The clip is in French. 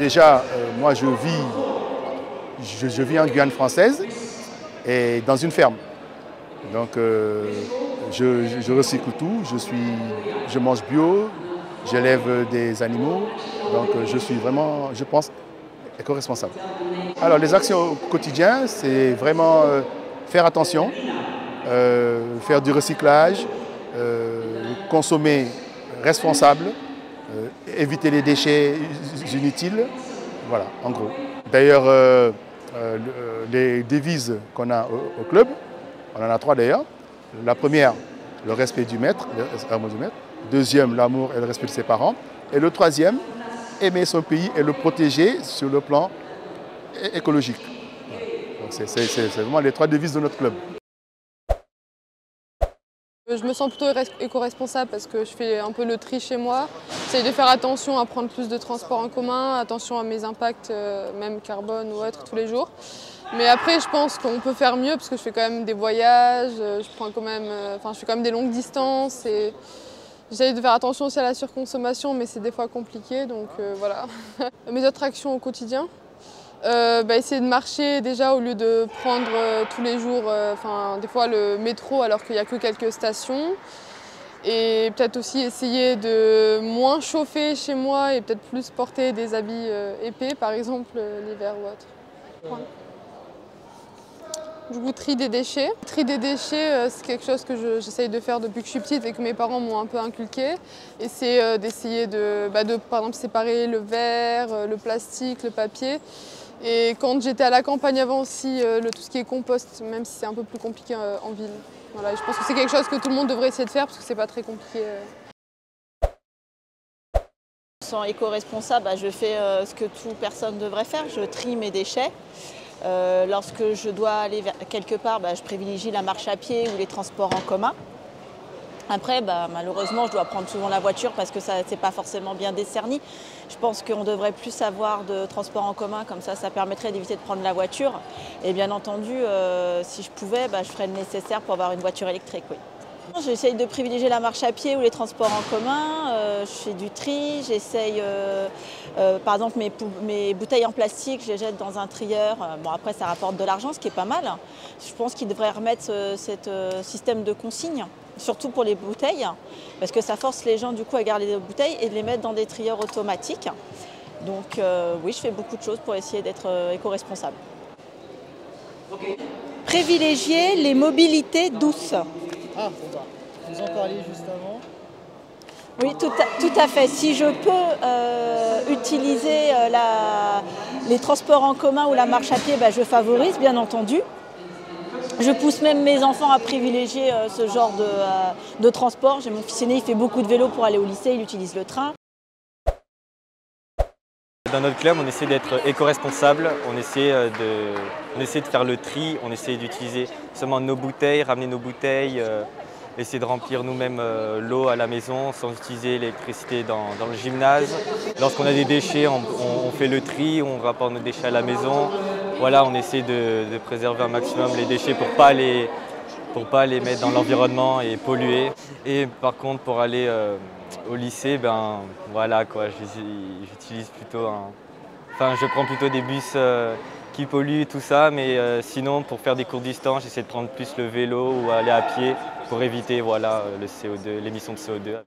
Déjà, moi je vis en Guyane française et dans une ferme. Donc je recycle tout, je mange bio, j'élève des animaux. Donc je suis vraiment, je pense, éco-responsable. Alors les actions au quotidien, c'est vraiment faire attention, faire du recyclage, consommer responsable, éviter les déchets inutiles, voilà, en gros. D'ailleurs, les devises qu'on a au club, on en a 3 d'ailleurs. La première, le respect du maître, l'amour du maître. Deuxième, l'amour et le respect de ses parents. Et le troisième, aimer son pays et le protéger sur le plan écologique. C'est vraiment les 3 devises de notre club. Je me sens plutôt éco-responsable parce que je fais un peu le tri chez moi. J'essaye de faire attention à prendre plus de transports en commun, attention à mes impacts, même carbone ou autre, tous les jours. Mais après, je pense qu'on peut faire mieux parce que je fais quand même des voyages, je fais quand même des longues distances. Et j'essaye de faire attention aussi à la surconsommation, mais c'est des fois compliqué, donc voilà. Mes autres actions au quotidien, essayer de marcher déjà au lieu de prendre tous les jours, des fois le métro alors qu'il n'y a que quelques stations. Et peut-être aussi essayer de moins chauffer chez moi et peut-être plus porter des habits épais, par exemple l'hiver ou autre. Ouais. Du coup, tri des déchets. Tri des déchets, c'est quelque chose que j'essaye de faire depuis que je suis petite et que mes parents m'ont un peu inculqué. Et c'est d'essayer de, par exemple, séparer le verre, le plastique, le papier. Et quand j'étais à la campagne avant aussi, tout ce qui est compost, même si c'est un peu plus compliqué en ville. Voilà, je pense que c'est quelque chose que tout le monde devrait essayer de faire parce que c'est pas très compliqué. Sans éco-responsable, je fais ce que toute personne devrait faire, je trie mes déchets. Lorsque je dois aller quelque part, je privilégie la marche à pied ou les transports en commun. Après, malheureusement, je dois prendre souvent la voiture parce que ça n'est pas forcément bien décerni. Je pense qu'on devrait plus avoir de transports en commun, comme ça permettrait d'éviter de prendre la voiture. Et bien entendu, si je pouvais, je ferais le nécessaire pour avoir une voiture électrique. Oui. J'essaye de privilégier la marche à pied ou les transports en commun, je fais du tri, j'essaye, par exemple mes bouteilles en plastique, je les jette dans un trieur. Bon, après ça rapporte de l'argent, ce qui est pas mal. Je pense qu'ils devraient remettre ce système de consigne, surtout pour les bouteilles, parce que ça force les gens du coup à garder les bouteilles et de les mettre dans des trieurs automatiques. Donc oui, je fais beaucoup de choses pour essayer d'être éco-responsable. Okay. Privilégier les mobilités douces. Ah, vous en parliez juste avant. Oui, tout à fait. Si je peux utiliser les transports en commun ou la marche à pied, je favorise, bien entendu. Je pousse même mes enfants à privilégier ce genre de transport. J'ai mon fils aîné, il fait beaucoup de vélo pour aller au lycée, il utilise le train. Dans notre club, on essaie d'être éco-responsable, on essaie de faire le tri, on essaie d'utiliser seulement nos bouteilles, ramener nos bouteilles, essayer de remplir nous-mêmes l'eau à la maison sans utiliser l'électricité dans le gymnase. Lorsqu'on a des déchets, on fait le tri, on rapporte nos déchets à la maison. Voilà, on essaie de préserver un maximum les déchets pour pas les mettre dans l'environnement et polluer. Et par contre, pour aller au lycée, voilà quoi, j'utilise plutôt je prends plutôt des bus qui polluent et tout ça, mais sinon pour faire des courtes distances, j'essaie de prendre plus le vélo ou aller à pied pour éviter voilà, le CO2, l'émission de CO2.